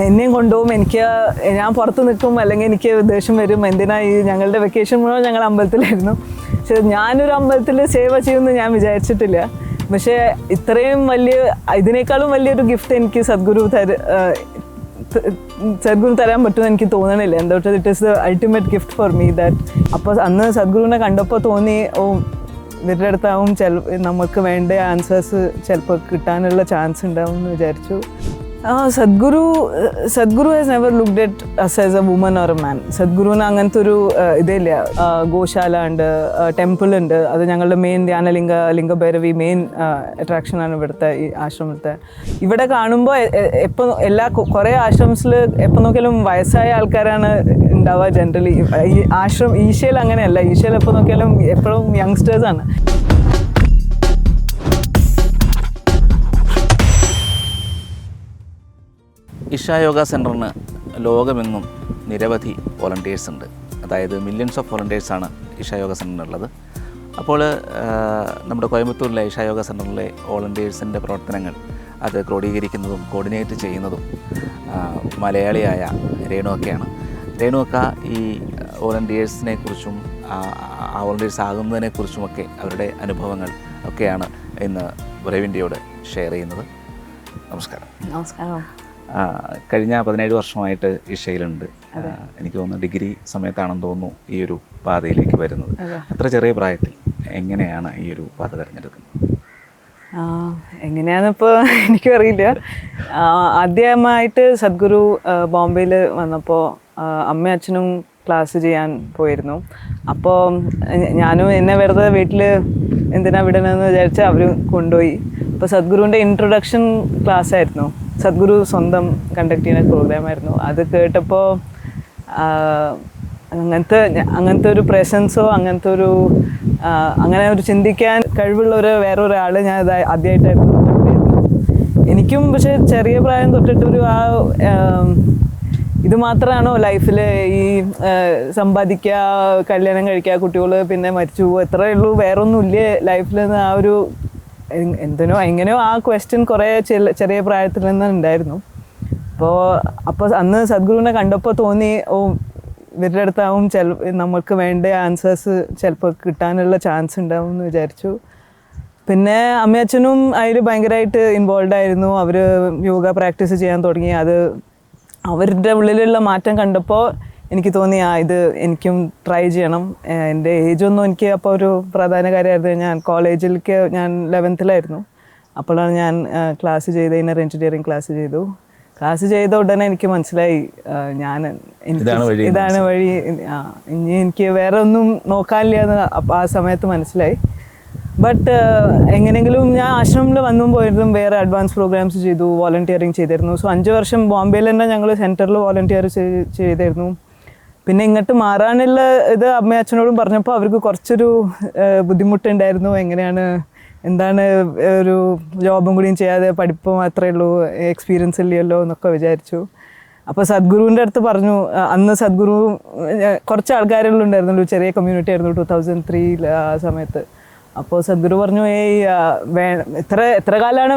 എന്നെയും കൊണ്ടുപോകും. ഞാൻ പുറത്ത് നിൽക്കും, അല്ലെങ്കിൽ എനിക്ക് ദേഷ്യം വരും. എന്തിനാ ഈ ഞങ്ങളുടെ വെക്കേഷൻ മുഴുവൻ ഞങ്ങൾ അമ്പലത്തിലായിരുന്നു. പക്ഷെ ഞാനൊരു അമ്പലത്തിൽ സേവ ചെയ്യുമെന്ന് ഞാൻ വിചാരിച്ചിട്ടില്ല. പക്ഷേ ഇത്രയും ഇതിനേക്കാളും വലിയൊരു ഗിഫ്റ്റ് എനിക്ക് സദ്ഗുരു തരാൻ പറ്റുമെന്ന് എനിക്ക് തോന്നണില്ല. എന്താ വെച്ചാൽ it is the ultimate gift for me that. അപ്പോൾ അന്ന് സദ്ഗുരുവിനെ കണ്ടപ്പോൾ തോന്നി, ഇവരുടെ അടുത്താവും നമുക്ക് വേണ്ട ആൻസേഴ്സ് ചിലപ്പോൾ കിട്ടാനുള്ള ചാൻസ് ഉണ്ടാവും എന്ന് വിചാരിച്ചു. Sadhguru has never looked at us as a woman or a man. സദ്ഗുരുവിന് അങ്ങനത്തെ ഒരു ഇതില്ല. ഗോശാല ഉണ്ട്, ടെമ്പിൾ ഉണ്ട്. അത് ഞങ്ങളുടെ മെയിൻ ലിംഗഭൈരവി മെയിൻ അട്രാക്ഷനാണ് ഇവിടുത്തെ ഈ ആശ്രമത്തെ. ഇവിടെ കാണുമ്പോൾ കുറേ ആശ്രമത്തിൽ എപ്പോൾ നോക്കിയാലും വയസ്സായ ആൾക്കാരാണ് ഉണ്ടാവുക ജനറലി. ഈശയിൽ അങ്ങനെയല്ല. ഈശയിൽ എപ്പോൾ നോക്കിയാലും എപ്പോഴും യങ്സ്റ്റേഴ്സാണ്. ഇഷ യോഗ സെൻറ്ററിന് ലോകമെങ്ങും നിരവധി വോളണ്ടിയേഴ്സ് ഉണ്ട്. അതായത് മില്യൺസ് ഓഫ് വോളണ്ടിയേഴ്സാണ് ഇഷ യോഗ സെൻറ്ററിനുള്ളത്. അപ്പോൾ നമ്മുടെ കോയമ്പത്തൂരിലെ ഇഷ യോഗ സെൻറ്ററിലെ വോളണ്ടിയേഴ്സിൻ്റെ പ്രവർത്തനങ്ങൾ അത് ക്രോഡീകരിക്കുന്നതും കോർഡിനേറ്റ് ചെയ്യുന്നതും മലയാളിയായ രേണുവക്കയാണ്. രേണുവക്ക ഈ വോളണ്ടിയേഴ്സിനെ കുറിച്ചും ആ വോളണ്ടിയേഴ്സ് ആകുന്നതിനെക്കുറിച്ചുമൊക്കെ അവരുടെ അനുഭവങ്ങൾ ഒക്കെയാണ് ഇന്ന് ബ്രേവിൻ്റെയോട് ഷെയർ ചെയ്യുന്നത്. നമസ്കാരം. നമസ്കാരം. കഴിഞ്ഞ 17 വർഷമായിട്ട് ഇഷയിലുണ്ട്. എനിക്ക് തോന്നുന്നു ഡിഗ്രി സമയത്താണെന്ന് തോന്നുന്നു ഈ ഒരു പാതയിലേക്ക് വരുന്നത്. അത്ര ചെറിയ പ്രായത്തിൽ എങ്ങനെയാണ് ഈ ഒരു പാത തിരഞ്ഞെടുക്കുന്നത്? എങ്ങനെയാണെന്നിപ്പോൾ എനിക്കും അറിയില്ല. ആദ്യമായിട്ട് സദ്ഗുരു ബോംബെയിൽ വന്നപ്പോൾ അമ്മയും അച്ഛനും ക്ലാസ് ചെയ്യാൻ പോയിരുന്നു. അപ്പോൾ ഞാനും എന്നെ വെറുതെ വീട്ടിൽ എന്തിനാ വിടണമെന്ന് വിചാരിച്ച് അവർ കൊണ്ടുപോയി. അപ്പോൾ സദ്ഗുരുവിൻ്റെ ഇൻട്രൊഡക്ഷൻ ക്ലാസ് ആയിരുന്നു. സദ്ഗുരു സ്വന്തം കണ്ടക്ട് ചെയ്യുന്ന പ്രോഗ്രാമായിരുന്നു. അത് കേട്ടപ്പോൾ അങ്ങനത്തെ ഒരു പ്രസൻസോ അങ്ങനെ ഒരു ചിന്തിക്കാൻ കഴിവുള്ള വേറൊരാൾ ഞാൻ ആദ്യമായിട്ടായിരുന്നു. എനിക്കും പക്ഷേ ചെറിയ പ്രായം തൊട്ടിട്ട് ഇത് മാത്രമാണോ ലൈഫിൽ ഈ സമ്പാദിക്കുക, കല്യാണം കഴിക്കുക, കുട്ടികൾ പിന്നെ മരിച്ചു പോകുക, എത്രയേ ഉള്ളൂ, വേറൊന്നും ഇല്ലേ ലൈഫിൽ നിന്ന് എങ്ങനെയോ ആ ക്വസ്റ്റ്യൻ കുറേ ചെറിയ പ്രായത്തിൽ നിന്ന് ഉണ്ടായിരുന്നു. അപ്പോൾ അന്ന് സദ്ഗുരുവിനെ കണ്ടപ്പോൾ തോന്നി, ഇവരുടെ അടുത്താവും നമുക്ക് വേണ്ട ആൻസേഴ്സ് ചിലപ്പോൾ കിട്ടാനുള്ള ചാൻസ് ഉണ്ടാവും എന്ന് വിചാരിച്ചു. പിന്നെ അമ്മയച്ഛനും അതിൽ ഭയങ്കരമായിട്ട് ഇൻവോൾവ് ആയിരുന്നു. അവർ യോഗ പ്രാക്ടീസ് ചെയ്യാൻ തുടങ്ങി. അത് അവരുടെ ഉള്ളിലുള്ള മാറ്റം കണ്ടപ്പോൾ എനിക്ക് തോന്നി ഇത് എനിക്കും ട്രൈ ചെയ്യണം. എൻ്റെ ഏജൊന്നും എനിക്ക് അപ്പോൾ ഒരു പ്രധാന കാര്യമായിരുന്നു. ഞാൻ കോളേജിലേക്ക് 11th അപ്പോഴാണ് ഞാൻ ക്ലാസ് ചെയ്ത് ഇന്നർ എഞ്ചിനീയറിംഗ് ക്ലാസ് ചെയ്ത ഉടനെ എനിക്ക് മനസ്സിലായി ഇതാണ് വഴി, ഇനി എനിക്ക് വേറെ ഒന്നും നോക്കാനില്ല എന്ന് ആ സമയത്ത് മനസ്സിലായി. ബട്ട് എങ്ങനെയെങ്കിലും ഞാൻ ആശ്രമിൽ വന്നും പോയിരുന്നു. വേറെ അഡ്വാൻസ് പ്രോഗ്രാംസ് ചെയ്തു, വോളണ്ടിയറിങ് ചെയ്തിരുന്നു. സോ 5 വർഷം ബോംബെയിൽ തന്നെ ഞങ്ങൾ സെൻറ്ററിൽ വോളണ്ടിയർ ചെയ്തിരുന്നു. പിന്നെ ഇങ്ങോട്ട് മാറാനുള്ള ഇത് അമ്മയും അച്ഛനോടും പറഞ്ഞപ്പോൾ അവർക്ക് കുറച്ചൊരു ബുദ്ധിമുട്ടുണ്ടായിരുന്നു. എന്താണ് ഒരു ജോബും കൂടിയും ചെയ്യാതെ പഠിപ്പ് മാത്രമേ ഉള്ളൂ, എക്സ്പീരിയൻസ് ഇല്ലല്ലോ എന്നൊക്കെ വിചാരിച്ചു. അപ്പോൾ സദ്ഗുരുവിൻ്റെ അടുത്ത് പറഞ്ഞു. അന്ന് സദ്ഗുരു കുറച്ച് ആൾക്കാരുണ്ടായിരുന്നുള്ളൂ, ചെറിയ കമ്മ്യൂണിറ്റി ആയിരുന്നു 2003 ആ സമയത്ത്. അപ്പോൾ സദ്ഗുരു പറഞ്ഞു, എത്ര കാലമാണ്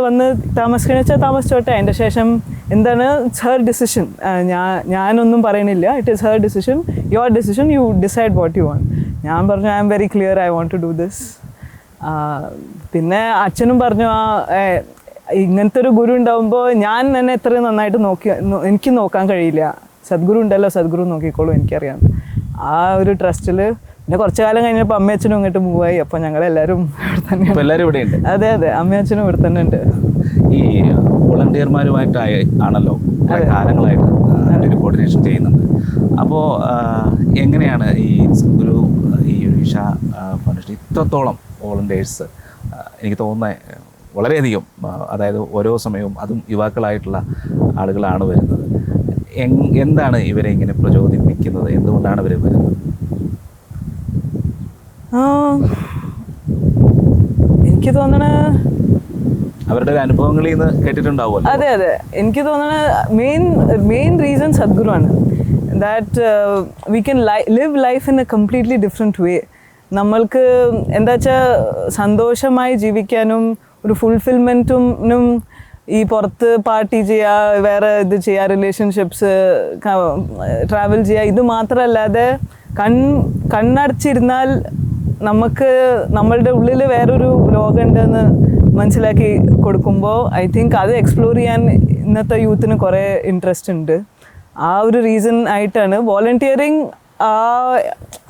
വന്ന് താമസിക്കണമെന്ന് വെച്ചാൽ താമസിച്ചോട്ടെ, അതിൻ്റെ ശേഷം എന്താണ് ഇറ്റ്സ് ഹെർ ഡിസിഷൻ, ഞാനൊന്നും പറയണില്ല, it is her decision, your decision, you decide what you want. ഞാൻ പറഞ്ഞു, I am very clear, I want to do this. പിന്നെ അച്ഛനും പറഞ്ഞു, ഇങ്ങനത്തെ ഒരു ഗുരു ഉണ്ടാകുമ്പോൾ ഞാൻ എന്നെ എത്രയും നന്നായിട്ട് എനിക്ക് നോക്കാൻ കഴിയില്ല, സദ്ഗുരു ഉണ്ടല്ലോ, സദ്ഗുരു നോക്കിക്കോളൂ, എനിക്കറിയാം. ആ ഒരു ട്രസ്റ്റിൽ പിന്നെ കുറച്ചു കാലം കഴിഞ്ഞപ്പോൾ അമ്മയച്ഛനും ഇങ്ങോട്ട് മൂവായി. അപ്പോൾ ഞങ്ങളെല്ലാവരും ഇവിടെ തന്നെയാണ്. അതെ, അമ്മയച്ഛനും ഇവിടെ തന്നെ ഉണ്ട്. ഈ വോളണ്ടിയർമാരുമായിട്ടായി ആണല്ലോ കാലങ്ങളായിട്ട് ഒരു കോർഡിനേഷൻ ചെയ്യുന്നുണ്ട്. അപ്പോൾ എങ്ങനെയാണ് ഈ സദ്ഗുരു ഈ ഇഷ ഫൗണ്ടേഷൻ ഇത്രത്തോളം വോളണ്ടിയേഴ്സ്, എനിക്ക് തോന്നുന്നത് വളരെയധികം, അതായത് ഓരോ സമയവും അതും യുവാക്കളായിട്ടുള്ള ആളുകളാണ് വരുന്നത്. എന്താണ് ഇവരെ ഇങ്ങനെ പ്രചോദിപ്പിക്കുന്നത്? എന്തുകൊണ്ടാണ് ഇവർ വരുന്നത്? എനിക്ക് തോന്നണ അവരുടെ അനുഭവങ്ങളിൽ നിന്ന് കേട്ടിട്ടുണ്ടാവുമല്ലോ. അതെ, എനിക്ക് തോന്നണ മെയിൻ റീസൺ സദ്ഗുരു ആണ്. That we can live life in A completely different വേ. നമ്മൾക്ക് എന്താ വെച്ചാൽ സന്തോഷമായി ജീവിക്കാനും ഒരു ഫുൾഫിൽമെൻറ്റും ഈ പുറത്ത് പാർട്ടി ചെയ്യുക, വേറെ ഇത് ചെയ്യുക, റിലേഷൻഷിപ്സ്, ട്രാവൽ ചെയ്യുക, ഇത് മാത്രമല്ലാതെ കണ്ണടച്ചിരുന്നാൽ നമുക്ക് നമ്മളുടെ ഉള്ളിൽ വേറൊരു ലോകമുണ്ടെന്ന് മനസ്സിലാക്കി കൊടുക്കുമ്പോൾ ഐ തിങ്ക് അത് എക്സ്പ്ലോർ ചെയ്യാൻ ഇന്നത്തെ യൂത്തിന് കുറേ ഇൻട്രസ്റ്റ് ഉണ്ട്. ആ ഒരു റീസൺ ആയിട്ടാണ് വോളണ്ടിയറിങ്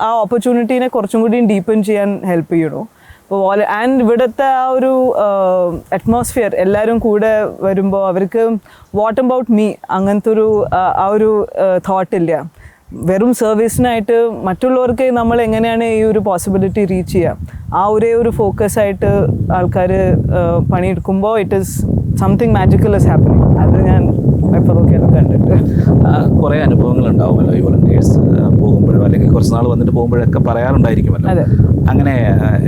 ആ ഓപ്പർച്യൂണിറ്റീനെ കുറച്ചും കൂടി ഡീപ്പൻ ചെയ്യാൻ ഹെൽപ്പ് ചെയ്യണു. അപ്പോൾ ആൻഡ് ഇവിടുത്തെ ആ ഒരു അറ്റ്മോസ്ഫിയർ എല്ലാവരും കൂടെ വരുമ്പോൾ അവർക്ക് വാട്ട് അബൌട്ട് മീ അങ്ങനത്തെ ഒരു ആ ഒരു തോട്ടില്ല. വെറും സർവീസിനായിട്ട് മറ്റുള്ളവർക്ക് നമ്മൾ എങ്ങനെയാണ് ഈ ഒരു പോസിബിലിറ്റി റീച്ച് ചെയ്യുക, ആ ഒരേ ഒരു ഫോക്കസ് ആയിട്ട് ആൾക്കാർ പണിയെടുക്കുമ്പോൾ it is something magical is happening. അത് ഞാൻ എപ്പോൾ നോക്കിയാലും കണ്ടിട്ട് കുറേ അനുഭവങ്ങളുണ്ടാവുമല്ലോ ഈ വോളണ്ടിയേഴ്സ് പോകുമ്പോഴോ അല്ലെങ്കിൽ കുറച്ച് നാൾ വന്നിട്ട് പോകുമ്പോഴൊക്കെ പറയാറുണ്ടായിരിക്കുമല്ലോ. അതെ. അങ്ങനെ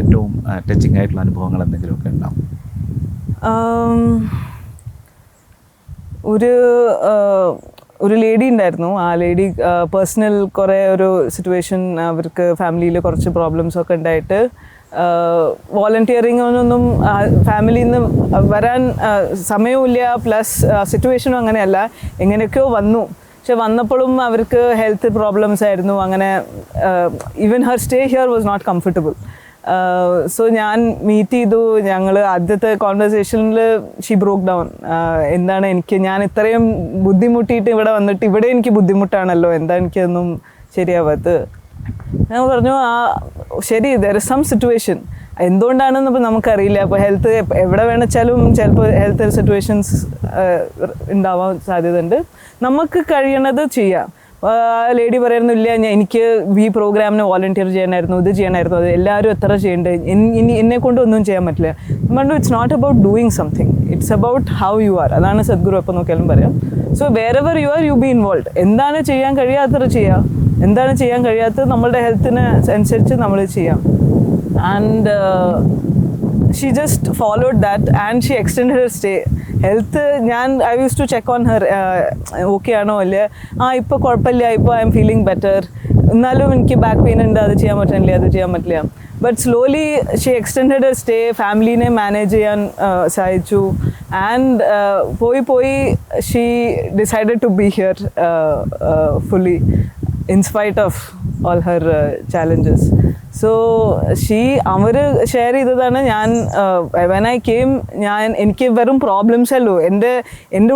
ഏറ്റവും ടച്ചിങ് ആയിട്ടുള്ള അനുഭവങ്ങൾ എന്തെങ്കിലുമൊക്കെ ഉണ്ടാവും? ഒരു ലേഡി ഉണ്ടായിരുന്നു. ആ ലേഡി പേഴ്സണൽ കുറേ ഒരു സിറ്റുവേഷൻ, അവർക്ക് ഫാമിലിയിൽ കുറച്ച് പ്രോബ്ലംസ് ഒക്കെ ഉണ്ടായിട്ട് വോളണ്ടിയറിങ്ങിനൊന്നും ഫാമിലിയിൽ നിന്ന് വരാൻ സമയമില്ല, പ്ലസ് സിറ്റുവേഷനും അങ്ങനെയല്ല, എങ്ങനെയൊക്കെയോ വന്നു. പക്ഷെ വന്നപ്പോഴും അവർക്ക് ഹെൽത്ത് പ്രോബ്ലംസ് ആയിരുന്നു. അങ്ങനെ even her stay here was not comfortable. So ഞാൻ മീറ്റ് ചെയ്തു. ഞങ്ങൾ ആദ്യത്തെ കോൺവെർസേഷനിൽ ഷീ ബ്രോക്ക് ഡൗൺ. എന്താണ് ഞാൻ ഇത്രയും ബുദ്ധിമുട്ടിയിട്ട് ഇവിടെ വന്നിട്ട് ഇവിടെ എനിക്ക് ബുദ്ധിമുട്ടാണല്ലോ, എന്താ എനിക്കൊന്നും ശരിയാവാത്തത്. ഞാൻ പറഞ്ഞു ശരി, ദർ ഇസ് സം സിറ്റുവേഷൻ, എന്തുകൊണ്ടാണെന്ന് ഇപ്പോൾ നമുക്കറിയില്ല. അപ്പോൾ ഹെൽത്ത് എവിടെ വേണമെച്ചാലും ചിലപ്പോൾ ഹെൽത്ത് സിറ്റുവേഷൻസ് ഉണ്ടാവാൻ സാധ്യതയുണ്ട്. നമുക്ക് കഴിയണത് ചെയ്യാം. ലേഡി പറയുന്നില്ല, എനിക്ക് ഈ പ്രോഗ്രാമിന് വോളണ്ടിയർ ചെയ്യാനായിരുന്നു, ഇത് ചെയ്യാനായിരുന്നു, അത് എല്ലാവരും എത്ര ചെയ്യേണ്ടത്, എന്നെ കൊണ്ട് ഒന്നും ചെയ്യാൻ പറ്റില്ല. പറഞ്ഞു it's not about doing something, it's about how you are. അതാണ് സദ്ഗുരു എപ്പോൾ നോക്കിയാലും പറയാം. So wherever you are you be involve. എന്താണ് ചെയ്യാൻ കഴിയാത്തത് ചെയ്യാം, എന്താണ് ചെയ്യാൻ കഴിയാത്തത് നമ്മളുടെ ഹെൽത്തിന് അനുസരിച്ച് നമ്മൾ ചെയ്യാം. And she just followed that and she extended her stay. Health I use to check on her, okay ആണോ അല്ലേ, ഇപ്പോൾ കുഴപ്പമില്ല, ഇപ്പോൾ ഐ എം ഫീലിംഗ് ബെറ്റർ, എന്നാലും എനിക്ക് ബാക്ക് പെയിൻ ഉണ്ട്, അത് ചെയ്യാൻ പറ്റില്ല, അത് ചെയ്യാൻ പറ്റില്ല. But slowly she extended her stay, ഫാമിലീനെ മാനേജ് ചെയ്യാൻ സഹായിച്ചു. ആൻഡ് പോയി she decided to be here fully in spite of all her challenges. So അവർ ഷെയർ ചെയ്തതാണ്. when I came, എനിക്ക് വെറും പ്രോബ്ലംസ് അല്ലോ, എൻ്റെ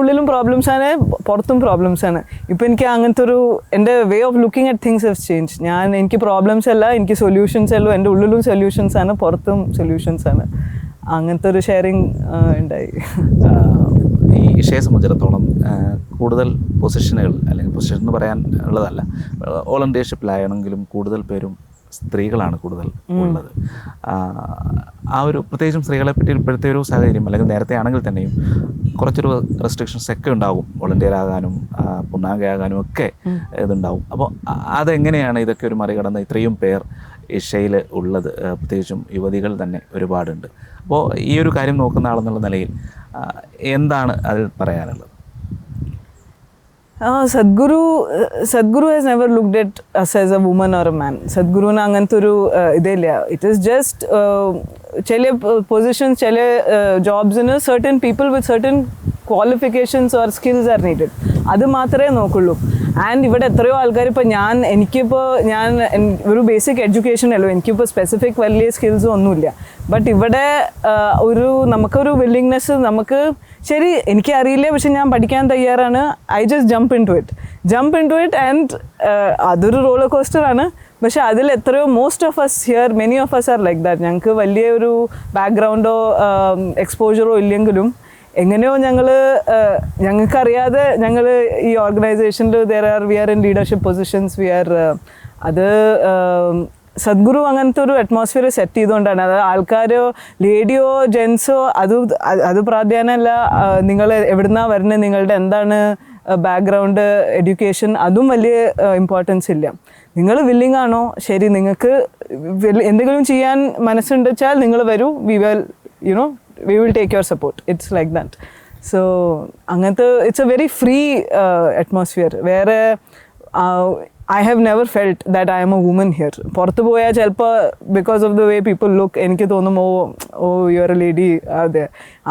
ഉള്ളിലും പ്രോബ്ലംസാണ്, പുറത്തും പ്രോബ്ലംസാണ്. ഇപ്പോൾ എനിക്ക് അങ്ങനത്തെ ഒരു എൻ്റെ way of looking at things has change. എനിക്ക് പ്രോബ്ലംസ് അല്ല, എനിക്ക് സൊല്യൂഷൻസ് അല്ലോ, എൻ്റെ ഉള്ളിലും സൊല്യൂഷൻസാണ്, പുറത്തും സൊല്യൂഷൻസാണ്. അങ്ങനത്തെ ഒരു ഷെയറിങ് ഉണ്ടായി. ഈ ഇഷയെ സംബന്ധിച്ചിടത്തോളം കൂടുതൽ പൊസിഷനുകൾ, അല്ലെങ്കിൽ പൊസിഷൻ എന്ന് പറയാൻ ഉള്ളതല്ല, വോളണ്ടിയർഷിപ്പിലാണെങ്കിലും കൂടുതൽ പേരും സ്ത്രീകളാണ് കൂടുതൽ ഉള്ളത്. ആ ഒരു പ്രത്യേകിച്ചും സ്ത്രീകളെ പറ്റി ഇപ്പോഴത്തെ ഒരു സാഹചര്യം, അല്ലെങ്കിൽ നേരത്തെ ആണെങ്കിൽ തന്നെയും കുറച്ചൊരു റെസ്ട്രിക്ഷൻസ് ഒക്കെ ഉണ്ടാവും, വോളണ്ടിയർ ആകാനും പൂർണ്ണാംഗയാകാനും ഒക്കെ ഇതുണ്ടാവും. അപ്പോൾ അതെങ്ങനെയാണ് ഇതൊക്കെ ഒരു മറികടന്ന് ഇത്രയും പേർ ഇഷയിൽ ഉള്ളത്? പ്രത്യേകിച്ചും യുവതികൾ തന്നെ ഒരുപാടുണ്ട്. അപ്പോൾ ഈ ഒരു കാര്യം നോക്കുന്ന ആളെന്നുള്ള നിലയിൽ എന്താണ് അതിൽ പറയാനുള്ളത്? Sadhguru has never looked at us as a woman or a man. Sadhguruna അങ്ങനത്തെ ഒരു ഇതേ ഇല്ല. It is just ചില പൊസിഷൻസ്, ചില ജോബ്സിന് certain people with certain qualifications or skills are needed. അത് മാത്രമേ നോക്കുള്ളൂ. ആൻഡ് ഇവിടെ എത്രയോ ആൾക്കാർ, ഇപ്പോൾ എനിക്കിപ്പോൾ ഒരു ബേസിക് എഡ്യൂക്കേഷൻ അല്ലോ, എനിക്കിപ്പോൾ സ്പെസിഫിക് വലിയ സ്കിൽസും ഒന്നുമില്ല. ബട്ട് ഇവിടെ നമുക്കൊരു വില്ലിങ്നെസ്, നമുക്ക് ശരി എനിക്കറിയില്ല പക്ഷെ ഞാൻ പഠിക്കാൻ തയ്യാറാണ്. I just jump into it and അതൊരു റോളർ കോസ്റ്ററാണ്. പക്ഷെ അതിൽ എത്രയോ most of us here, many of us are like that. ഞങ്ങൾക്ക് വലിയൊരു ബാക്ക്ഗ്രൗണ്ടോ എക്സ്പോജറോ ഇല്ലെങ്കിലും എങ്ങനെയോ ഞങ്ങൾക്കറിയാതെ ഞങ്ങൾ ഈ ഓർഗനൈസേഷനിൽ we are in leadership positions, അത് സദ്ഗുരു അങ്ങനത്തെ ഒരു അറ്റ്മോസ്ഫിയർ സെറ്റ് ചെയ്തുകൊണ്ടാണ്. അത് ആൾക്കാരോ ലേഡിയോ ജെൻസോ അത് പ്രാധാന്യമല്ല. നിങ്ങൾ എവിടുന്നാണ് വരുന്നത്, നിങ്ങളുടെ എന്താണ് ബാക്ക്ഗ്രൗണ്ട്, എഡ്യൂക്കേഷൻ, അതും വലിയ ഇമ്പോർട്ടൻസ് ഇല്ല. നിങ്ങൾ വില്ലിങ് ആണോ, ശരി നിങ്ങൾക്ക് എന്തെങ്കിലും ചെയ്യാൻ മനസ്സുണ്ട് വെച്ചാൽ നിങ്ങൾ വരൂ, we will take your support. It's like that. So അങ്ങനത്തെ it's A very free atmosphere. വേറെ I have never felt that I am a woman here. പുറത്ത് പോയാൽ ചിലപ്പോൾ because of the way people look എനിക്ക് തോന്നും oh you are a lady. അതെ,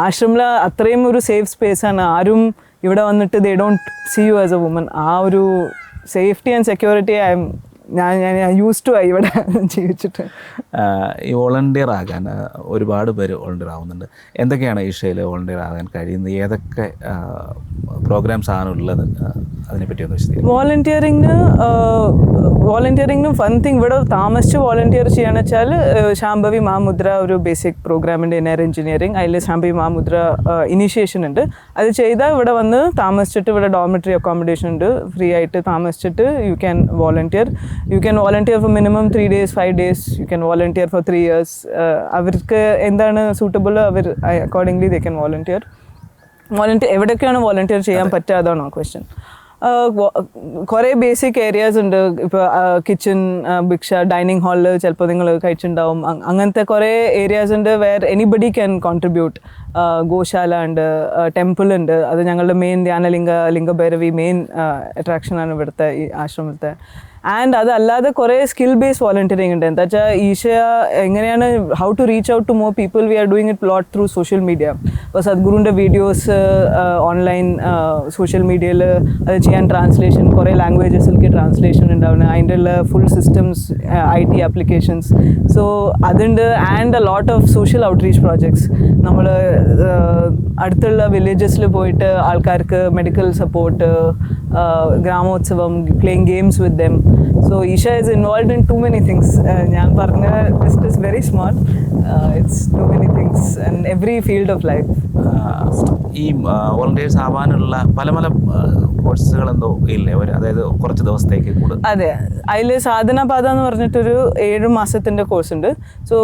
ആശ്രമിൽ അത്രയും ഒരു സേഫ് സ്പേസാണ്. ആരും ഇവിടെ വന്നിട്ട് they don't see you as a woman. ആ ഒരു സേഫ്റ്റി ആൻഡ് സെക്യൂരിറ്റി ഞാൻ യൂസ് ടു ആയി ഇവിടെ ജീവിച്ചിട്ട്. ഈ വോളണ്ടിയർ ആകാൻ ഒരുപാട് പേര് വോളണ്ടിയർ ആവുന്നുണ്ട്. എന്തൊക്കെയാണ് ഈശയിൽ വോളണ്ടിയർ ആകാൻ കഴിയുന്നത്? ഏതൊക്കെ പ്രോഗ്രാംസ് ആണ് ഉള്ളത്? അതിനെപ്പറ്റി ഒന്ന് വിശദീകരിക്കും. വോളണ്ടിയറിങ്ങിനും വൺ തിങ് ഇവിടെ താമസിച്ച് വോളണ്ടിയർ ചെയ്യാന്ന് വെച്ചാൽ ശാംഭവി മഹാമുദ്ര ഒരു ബേസിക് പ്രോഗ്രാമിൻ്റെ ഇന്നർ എഞ്ചിനീയറിംഗ്, അതിൽ ശാംഭവി മഹാമുദ്ര ഇനീഷ്യേഷൻ ഉണ്ട്. അത് ചെയ്താൽ ഇവിടെ വന്ന് താമസിച്ചിട്ട് ഇവിടെ ഡോർമെറ്ററി അക്കോമഡേഷൻ ഉണ്ട്, ഫ്രീ ആയിട്ട് താമസിച്ചിട്ട് you can volunteer. You can volunteer for minimum 3 days, 5 days. You can volunteer for 3 years. അവർക്ക് എന്താണ് suitable accordingly they can volunteer. എവിടെയൊക്കെയാണ് വോളണ്ടിയർ ചെയ്യാൻ പറ്റുക, അതാണോ ക്വസ്റ്റ്യൻ? കുറേ ബേസിക് ഏരിയാസ് ഉണ്ട്. ഇപ്പോൾ കിച്ചൺ, ഭിക്ഷ, ഡൈനിങ് ഹാളിൽ ചിലപ്പോൾ നിങ്ങൾ കഴിച്ചിട്ടുണ്ടാവും. അങ്ങനത്തെ കുറേ ഏരിയാസ് ഉണ്ട് വേർ എനിബഡി ക്യാൻ കോൺട്രിബ്യൂട്ട്. ഗോശാല ഉണ്ട്, ടെമ്പിൾ ഉണ്ട്. അത് ഞങ്ങളുടെ മെയിൻ ലിംഗഭൈരവി മെയിൻ അട്രാക്ഷനാണ് ഇവിടുത്തെ ഈ ആശ്രമത്തെ. ആൻഡ് അതല്ലാതെ കുറേ സ്കിൽ ബേസ്ഡ് വോളണ്ടിയറിംഗ് ഉണ്ട്. എന്താ വെച്ചാൽ ഈശ എങ്ങനെയാണ് how to reach out to more people, we are doing it lot through social media. ഇപ്പോൾ സദ്ഗുരുവിൻ്റെ വീഡിയോസ് ഓൺലൈൻ സോഷ്യൽ മീഡിയയിൽ അത് ചെയ്യാൻ ട്രാൻസ്ലേഷൻ, കുറേ ലാംഗ്വേജസിലേക്ക് ട്രാൻസ്ലേഷൻ ഉണ്ടാവുന്നത്, അതിൻ്റെ ഉള്ള full systems, IT applications. So അതുണ്ട്. And a lot of social outreach projects. നമ്മൾ അടുത്തുള്ള വില്ലേജസിൽ പോയിട്ട് ആൾക്കാർക്ക് medical support, Gramotsavam, playing games with them. So Isha is involved in too many things. ഞാൻ പറഞ്ഞ list is very small. It's too many things and every field of life. ഈ volunteers ആവാനുള്ള പല പല കോഴ്സുകൾ എന്തോ ഇല്ലേ? അതായത് കുറച്ച് ദിവസത്തേക്ക് കൂടുതൽ. അതെ, അതിൽ സാധനപാത എന്ന് പറഞ്ഞിട്ടൊരു 7 മാസത്തിൻ്റെ കോഴ്സ് ഉണ്ട്. സോ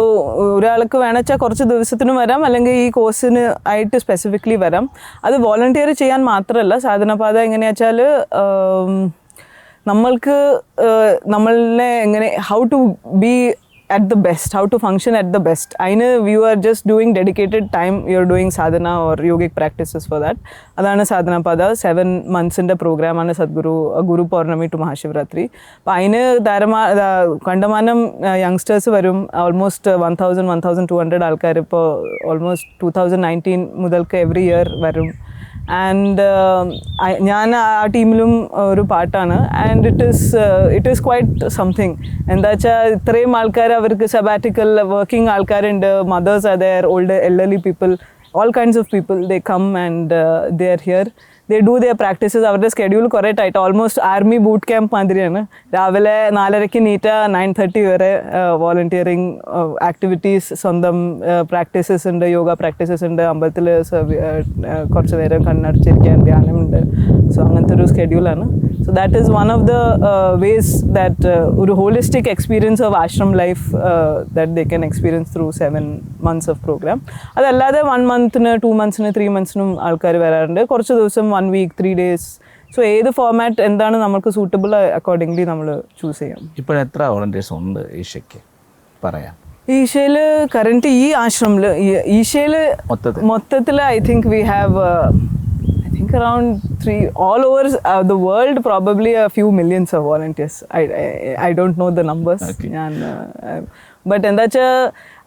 ഒരാൾക്ക് വേണമെച്ചാൽ കുറച്ച് ദിവസത്തിനും വരാം, അല്ലെങ്കിൽ ഈ കോഴ്സിന് ആയിട്ട് സ്പെസിഫിക്കലി വരാം. അത് വോളണ്ടിയർ ചെയ്യാൻ മാത്രമല്ല. സാധനപാത എങ്ങനെയാ വെച്ചാൽ നമ്മൾക്ക് നമ്മളെ എങ്ങനെ how to be at the best, how to function at the best. I know you are just doing dedicated time, you are doing sadhana or yogic practices for that. Adana sadhana pada 7 months in the program ആണ് സദ്ഗുരു ഗുരു പൗർണമി to Mahashivratri. അപ്പോൾ അതിന് കണ്ടമാനം youngsters വരും. Almost 1200 ആൾക്കാർ ഇപ്പോൾ almost 2019 മുതൽക്ക് every year വരും. And ഞാൻ ആ ടീമിലും ഒരു പാർട്ടാണ്. And it is quite something. എന്താ വെച്ചാൽ ഇത്രയും ആൾക്കാർ, അവർക്ക് സബാറ്റിക്കൽ വർക്കിംഗ് ആൾക്കാരുണ്ട്, mothers are there, older elderly people, all kinds of people, they come and they are here, they do their practices. അവരുടെ സ്കെഡ്യൂൾ കുറേ tight, almost army boot camp മാതിരിയാണ്. രാവിലെ 4:30 നീറ്റ 9:30 വരെ വോളണ്ടിയറിങ് ആക്ടിവിറ്റീസ്, സ്വന്തം പ്രാക്ടീസസ് ഉണ്ട്, യോഗ പ്രാക്ടീസസ് ഉണ്ട്, അമ്പലത്തിൽ കുറച്ച് നേരം കണ്ണടച്ചിരിക്കാൻ ധ്യാനമുണ്ട്. സോ അങ്ങനത്തെ ഒരു സ്കെഡ്യൂളാണ്. So that is one of the ways that ഒരു holistic experience of ashram life that they can experience through 7 months of programme. അതല്ലാതെ 1 month, 2 months, 3 months ആൾക്കാർ വരാറുണ്ട്. കുറച്ച് ദിവസം 1 week, 3 days. സോ ഏത് ഫോർമാറ്റ് എന്താണ് നമുക്ക് സൂട്ടബിൾ, അക്കോർഡിംഗ്ലി നമ്മൾ ചൂസ് ചെയ്യാം. ഇപ്പോൾ എത്ര വോളണ്ടിയേഴ്സ് ഉണ്ട് ഈശയ്ക്ക് പറയാം? ഈശയിൽ കറന്റ് ഈ ആശ്രമിൽ ഈശയിൽ മൊത്തത്തിൽ I think we have around 3 all over the world, probably a few millions of volunteers. I don't know the numbers. But എന്താ വെച്ചാൽ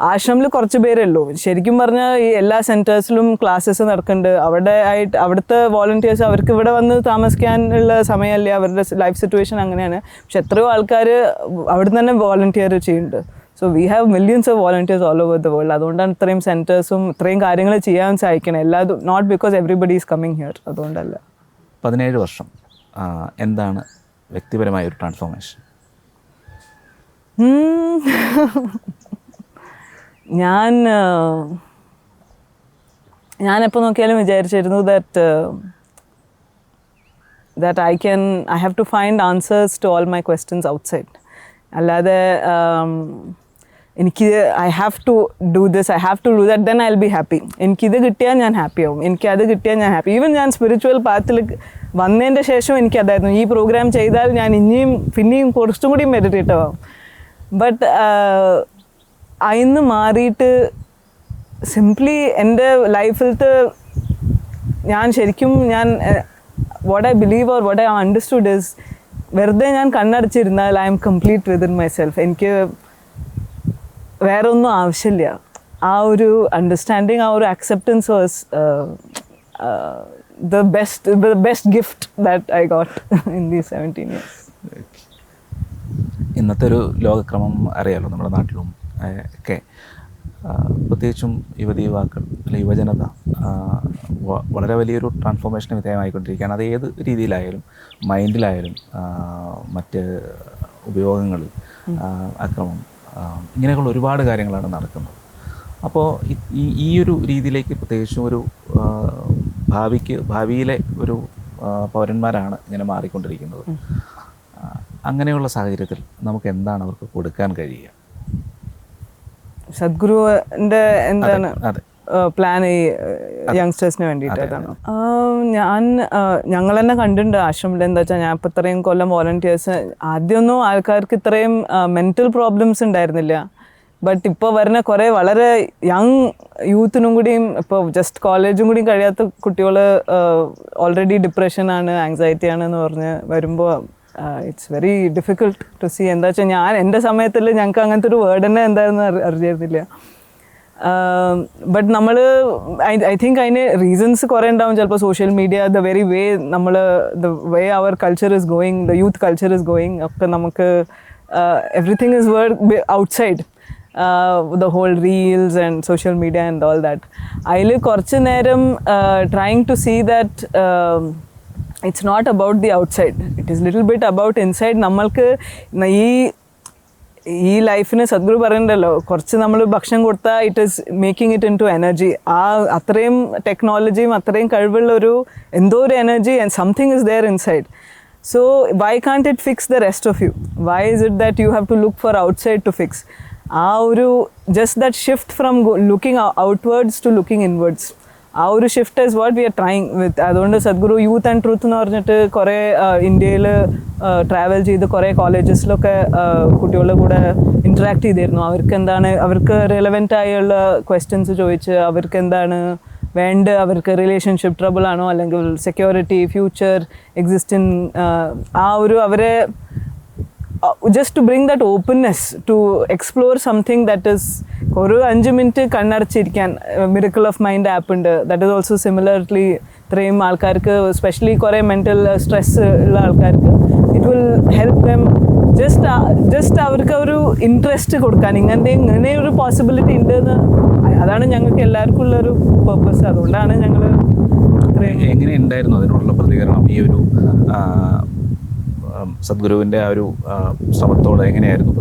ആശ്രമിൽ കുറച്ച് പേരല്ലോ. ശരിക്കും പറഞ്ഞാൽ ഈ എല്ലാ സെൻറ്റേഴ്സിലും ക്ലാസ്സസ് നടക്കുന്നുണ്ട്. അവിടുത്തെ വോളണ്ടിയേഴ്സ് അവർക്ക് ഇവിടെ വന്ന് താമസിക്കാനുള്ള സമയമല്ലേ, അവരുടെ ലൈഫ് സിറ്റുവേഷൻ അങ്ങനെയാണ്. പക്ഷെ എത്രയോ ആൾക്കാർ അവിടെ തന്നെ വോളണ്ടിയർ ചെയ്യുന്നുണ്ട്. So we have millions of volunteers all over the world. അതുകൊണ്ടാണ് ഇത്രയും സെൻറ്റേഴ്സും ഇത്രയും കാര്യങ്ങൾ ചെയ്യാൻ സാധിക്കണം. എല്ലാതും not because everybody is coming here, അതുകൊണ്ടല്ല. 17 വർഷം എന്താണ് വ്യക്തിപരമായ ഒരു ട്രാൻസ്ഫോർമേഷൻ? ഞാനെപ്പോൾ നോക്കിയാലും വിചാരിച്ചിരുന്നു that I have to find answers to all my questions outside. അല്ലാതെ എനിക്ക് I have to do this, I have to do that, then I will be happy. എനിക്കിത് കിട്ടിയാൽ ഞാൻ ഹാപ്പി ആവും, എനിക്കത് കിട്ടിയാൽ ഞാൻ ഹാപ്പി. ഈവൻ ഞാൻ സ്പിരിച്വൽ പാത്തിൽ വന്നതിൻ്റെ ശേഷം എനിക്കതായിരുന്നു, ഈ പ്രോഗ്രാം ചെയ്താൽ ഞാൻ പിന്നെയും കുറച്ചും കൂടി മെഡിറ്റേറ്റീവ് ആവും. ബട്ട് അതിന്ന് മാറിയിട്ട് സിംപ്ലി എൻ്റെ ലൈഫിലത്തെ ഞാൻ what I believe or what I understood is വെറുതെ ഞാൻ കണ്ണടച്ചിരുന്നാൽ I'm complete within myself. എനിക്ക് വേറെ ഒന്നും ആവശ്യമില്ല. ആ ഒരു അണ്ടർസ്റ്റാൻഡിങ്, ആ ഒരു acceptance was the best gift that I got in these 17 years. ഇന്നത്തെ ഒരു ലോകക്രമം അറിയാലോ നമ്മുടെ നാട്ടിലും ഒക്കെ. പ്രത്യേകിച്ചും യുവതീ-യുവാക്കൾ അല്ലെങ്കിൽ യുവജനത വളരെ വലിയൊരു ട്രാൻസ്ഫോർമേഷന് വിധേയമായിക്കൊണ്ടിരിക്കുകയാണ്. അത് ഏത് രീതിയിലായാലും, മൈൻഡിലായാലും, മറ്റ് ഉപയോഗങ്ങളിൽ അക്രമം, ഇങ്ങനെയൊക്കെയുള്ള ഒരുപാട് കാര്യങ്ങളാണ് നടക്കുന്നത്. അപ്പോൾ ഈ ഒരു രീതിയിലേക്ക് പ്രത്യേകിച്ചും ഒരു ഭാവിയിലെ ഒരു പൗരന്മാരാണ് ഇങ്ങനെ മാറിക്കൊണ്ടിരിക്കുന്നത്. അങ്ങനെയുള്ള സാഹചര്യത്തിൽ നമുക്ക് എന്താണ് അവർക്ക് കൊടുക്കാൻ കഴിയുക? സദ്ഗുരുവിൻ്റെ എന്താണ് പ്ലാൻ ഈ യങ്സ്റ്റേഴ്സിന് വേണ്ടിയിട്ട്? അതാണ് ഞങ്ങൾ തന്നെ കണ്ടിട്ടുണ്ട് ആശ്രമിൽ. എന്താ വെച്ചാൽ ഞാൻ ഇപ്പോൾ ഇത്രയും കൊല്ലം വോളണ്ടിയേഴ്സ്, ആദ്യമൊന്നും ആൾക്കാർക്ക് ഇത്രയും മെൻ്റൽ പ്രോബ്ലംസ് ഉണ്ടായിരുന്നില്ല. ബട്ട് ഇപ്പോൾ വരുന്ന കുറേ വളരെ യങ് യൂത്തിനും കൂടിയും, ഇപ്പോൾ ജസ്റ്റ് കോളേജും കൂടിയും കഴിയാത്ത കുട്ടികൾ ഓൾറെഡി ഡിപ്രഷനാണ്, ആങ്സൈറ്റി ആണെന്ന് പറഞ്ഞ് വരുമ്പോൾ it's very difficult to see. എന്താ വെച്ചാൽ എൻ്റെ സമയത്തിൽ ഞങ്ങൾക്ക് അങ്ങനത്തെ ഒരു വേർഡ് തന്നെ എന്താണെന്ന് അറിഞ്ഞിരുന്നില്ല. ബട്ട് നമ്മൾ ഐ തിങ്ക് അതിന് റീസൺസ് കുറേ ഉണ്ടാവും. ചിലപ്പോൾ social media, the very way the way our culture is going, the youth culture is going, ഒക്കെ നമുക്ക് everything is word outside. The whole reels and social media and all that. I'll കുറച്ച് നേരം trying to see that it's not about the outside, it is little bit about inside. നമ്മൾക്ക് ഈ ലൈഫിന് സദ്ഗുരു പറയുന്നുണ്ടല്ലോ, കുറച്ച് നമ്മൾ ഭക്ഷണം കൊടുത്താൽ it is making it into energy. അത്രയും ടെക്നോളജിയും അത്രയും കഴിവുള്ള ഒരു എന്തോ ഒരു energy and something is there inside. So why can't it fix the rest of you? Why is it that you have to look for outside to fix? ആ ഒരു just that shift from looking outwards to looking inwards, ആ ഒരു shift is what we are trying with. അതുകൊണ്ട് Sadhguru youth and truth എന്ന് പറഞ്ഞിട്ട് കുറേ ഇന്ത്യയിൽ travel ചെയ്ത് കുറേ കോളേജസിലൊക്കെ കുട്ടികളുടെ കൂടെ ഇൻറ്ററാക്ട് ചെയ്തിരുന്നു. അവർക്ക് റെലവെൻ്റ് ആയുള്ള ക്വസ്റ്റ്യൻസ് ചോദിച്ച് അവർക്ക് എന്താണ് വേണ്ട, അവർക്ക് റിലേഷൻഷിപ്പ് ട്രബിൾ ആണോ അല്ലെങ്കിൽ സെക്യൂരിറ്റി, ഫ്യൂച്ചർ, എക്സിസ്റ്റിംഗ്, ആ ഒരു അവരെ just to bring that openness to explore something that is ഒരു 5 മിനിറ്റ് കണ്ണടച്ചിരിക്കാൻ മിറക്കിൾ ഓഫ് മൈൻഡ് ആപ്പ് ഉണ്ട്. ദാറ്റ് ഈസ് ഓൾസോ സിമിലർലി ഇത്രയും ആൾക്കാർക്ക്, എസ്പെഷ്യലി കുറേ മെൻ്റൽ സ്ട്രെസ് ഉള്ള ആൾക്കാർക്ക്, it will help them just അവർക്ക് ഒരു ഇൻട്രസ്റ്റ് കൊടുക്കാൻ, ഇങ്ങനെ ഒരു പോസിബിലിറ്റി ഉണ്ടെന്ന്. അതാണ് ഞങ്ങൾക്ക് എല്ലാവർക്കും ഉള്ളൊരു പേർപ്പസ്. അതുകൊണ്ടാണ് ഞങ്ങൾ എങ്ങനെ ഉണ്ടായിരുന്നു അതിനോടുള്ള പ്രതികരണം? ഈ ഒരു സദ്ഗുരുവിൻ്റെ ആ ഒരു ശ്രമത്തോട് എങ്ങനെയായിരുന്നു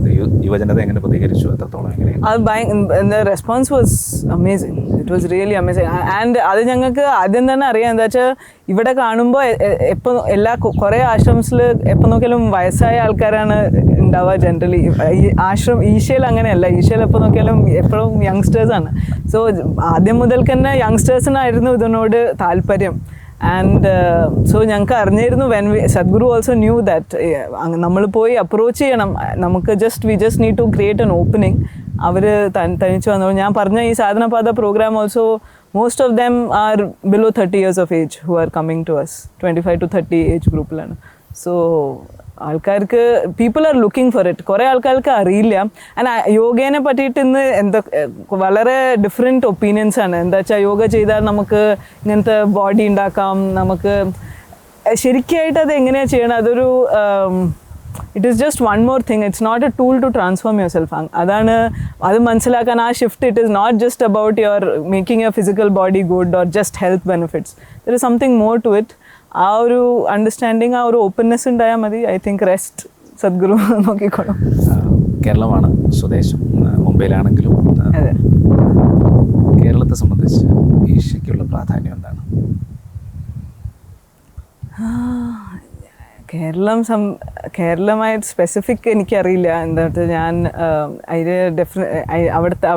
യുവജനത എങ്ങനെ പ്രതികരിച്ചു? എത്രത്തോളം എങ്ങനെയാണ്? Response was amazing. It was really amazing. And അത് ഞങ്ങൾക്ക് ആദ്യം തന്നെ അറിയാം. എന്താ വെച്ചാൽ ഇവിടെ കാണുമ്പോൾ കുറേ ആശ്രമത്തിൽ എപ്പോൾ നോക്കിയാലും വയസ്സായ ആൾക്കാരാണ് ഉണ്ടാവുക ജനറലി. ഈശയിൽ അങ്ങനെയല്ല. ഈശയിൽ എപ്പോൾ നോക്കിയാലും എപ്പോഴും യങ്സ്റ്റേഴ്സാണ്. സോ ആദ്യം മുതൽക്ക് തന്നെ യങ്സ്റ്റേഴ്സിനായിരുന്നു ഇതിനോട് താല്പര്യം. ആൻഡ് സോ ഞങ്ങൾക്ക് അറിഞ്ഞിരുന്നു, സദ്ഗുരു ഓൾസോ ന്യൂ ദാറ്റ് നമ്മൾ പോയി അപ്രോച്ച് ചെയ്യണം. നമുക്ക് we just need to create an opening. അവർ തനിച്ച് വന്നു. ഞാൻ പറഞ്ഞ ഈ Sadhanapada programme also most of them are below 30 years of age who are coming to us. 25 to 30 age ഗ്രൂപ്പിലാണ്. സോ ആൾക്കാർക്ക് people are looking for it. കുറേ ആൾക്കാർക്ക് അറിയില്ല. ആൻഡ് യോഗേനെ പറ്റിയിട്ട് ഇന്ന് വളരെ ഡിഫറെൻറ്റ് ഒപ്പീനിയൻസ് ആണ്. എന്താ വെച്ചാൽ യോഗ ചെയ്താൽ നമുക്ക് ഇങ്ങനത്തെ ബോഡി ഉണ്ടാക്കാം. നമുക്ക് ശരിക്കായിട്ട് അത് എങ്ങനെയാണ് ചെയ്യണം? അതൊരു it is just one more thing. It's not a tool to transform yourself. അത് മനസ്സിലാക്കാൻ ആ shift. It is not just about your making your physical body good or just health benefits. There is something more to it. ആ ഒരു understanding, ആ ഒരു openness ഉണ്ടായാൽ മതി. I think rest Sadhguru നോക്കിക്കോളും. കേരളമാണ് സ്വദേശം. മുംബൈയിലാണെങ്കിലും അതെ. കേരളത്തെ സംബന്ധിച്ച് ഈശയ്ക്കുള്ള പ്രാധാന്യം എന്താണ്? കേരളമായിട്ട് സ്പെസിഫിക് എനിക്കറിയില്ല. എന്താ വെച്ചാൽ ഞാൻ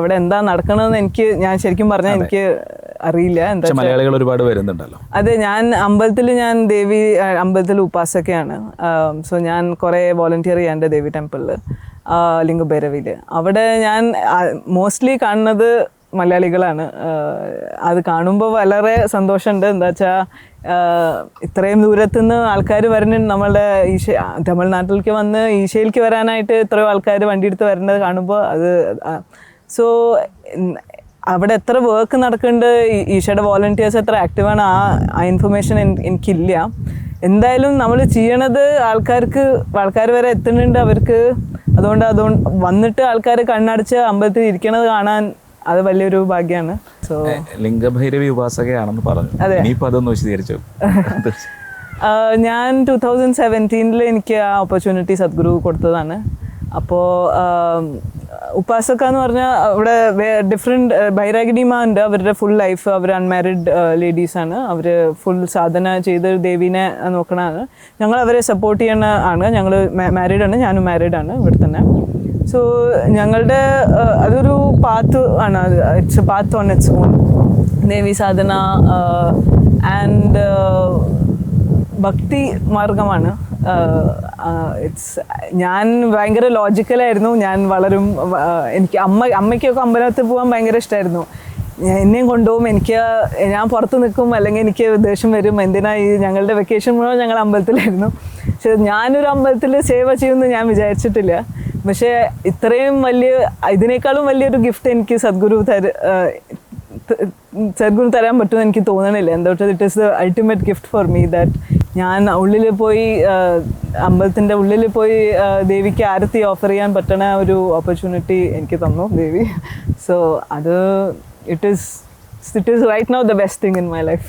അവിടെ എന്താ നടക്കണമെന്ന് ഞാൻ ശരിക്കും പറഞ്ഞാൽ എനിക്ക് അറിയില്ല. എന്താ മലയാളികൾ ഒരുപാട് വരുന്നുണ്ടല്ലോ. അതെ, ഞാൻ അമ്പലത്തിൽ ഉപാസകയാണ്. സോ ഞാൻ കുറേ വോളണ്ടിയർ ചെയ്യാറുണ്ട് ദേവി ടെമ്പിളിൽ, ലിംഗഭൈരവിയിൽ. അവിടെ ഞാൻ മോസ്റ്റ്ലി കാണുന്നത് മലയാളികളാണ്. അത് കാണുമ്പോൾ വളരെ സന്തോഷമുണ്ട്. എന്താ വെച്ചാൽ ഇത്രയും ദൂരത്തുനിന്ന് ആൾക്കാർ വരുന്നുണ്ട്. നമ്മളുടെ തമിഴ്നാട്ടിലേക്ക് വന്ന് ഈശയിലേക്ക് വരാനായിട്ട് ഇത്രയും ആൾക്കാർ വണ്ടി എടുത്ത് വരുന്നത് കാണുമ്പോൾ അത് സോ അവിടെ എത്ര വർക്ക് നടക്കുന്നുണ്ട്, ഈശയുടെ വോളണ്ടിയേഴ്സ് എത്ര ആക്റ്റീവാണ്, ആ ഇൻഫർമേഷൻ എനിക്കില്ല. എന്തായാലും നമ്മൾ ചെയ്യണത് ആൾക്കാർ വരെ എത്തുന്നുണ്ട് അവർക്ക്. അതുകൊണ്ട് വന്നിട്ട് ആൾക്കാർ കണ്ണടച്ച് അമ്പലത്തിൽ ഇരിക്കണത് കാണാൻ അത് വലിയൊരു ഭാഗ്യമാണ്. സോ ലിംഗഭൈരവി ഉപാസകയാണെന്ന് പറഞ്ഞു. ഇനിയിപ്പോൾ അതൊന്ന് വിശദീകരിച്ചു. ഞാൻ 2017 എനിക്ക് ആ ഓപ്പർച്യൂണിറ്റി സദ്ഗുരു കൊടുത്തതാണ്. അപ്പോൾ ഉപാസക എന്ന് പറഞ്ഞാൽ അവിടെ ഡിഫറെൻറ്റ് ബൈരാഗിനിമാ ഉണ്ട്. അവരുടെ ഫുൾ ലൈഫ് അവർ അൺമാരിഡ് ലേഡീസാണ്. അവർ ഫുൾ സാധന ചെയ്ത് ദേവീനെ നോക്കണതാണ്. ഞങ്ങൾ അവരെ സപ്പോർട്ട് ചെയ്യണ ആണ്. ഞങ്ങൾ മാരീഡാണ്, ഞാനും മാരീഡാണ് ഇവിടെ തന്നെ. സോ ഞങ്ങളുടെ അതൊരു പാത്ത് ആണ്. It's A path on its on. Devi Sadhana and ഭക്തി മാർഗമാണ്. ഞാൻ ഭയങ്കര ലോജിക്കലായിരുന്നു. ഞാൻ എനിക്ക് അമ്മയ്ക്കൊക്കെ അമ്പലത്തിൽ പോകാൻ ഭയങ്കര ഇഷ്ടമായിരുന്നു. എന്നെയും കൊണ്ടുപോകും. ഞാൻ പുറത്ത് നിൽക്കും, അല്ലെങ്കിൽ എനിക്ക് ദേഷ്യം വരും. എന്തിനാ ഞങ്ങളുടെ വെക്കേഷൻ മുഴുവൻ ഞങ്ങൾ അമ്പലത്തിലായിരുന്നു. പക്ഷെ ഞാനൊരു അമ്പലത്തിൽ സേവ ചെയ്യുമെന്ന് ഞാൻ വിചാരിച്ചിട്ടില്ല. പക്ഷേ ഇത്രയും ഇതിനേക്കാളും വലിയൊരു ഗിഫ്റ്റ് എനിക്ക് സദ്ഗുരു തരാൻ പറ്റുമെന്ന് എനിക്ക് തോന്നണില്ല. എന്താ വെച്ചാൽ it is the ultimate gift for me that ഞാൻ ഉള്ളിൽ പോയി അമ്പലത്തിൻ്റെ ഉള്ളിൽ പോയി ദേവിക്ക് ആരത്തി ഓഫർ ചെയ്യാൻ പറ്റണ ഒരു ഓപ്പർച്യൂണിറ്റി എനിക്ക് തന്നു ദേവി. സോ അത് it is right now the best thing in my life.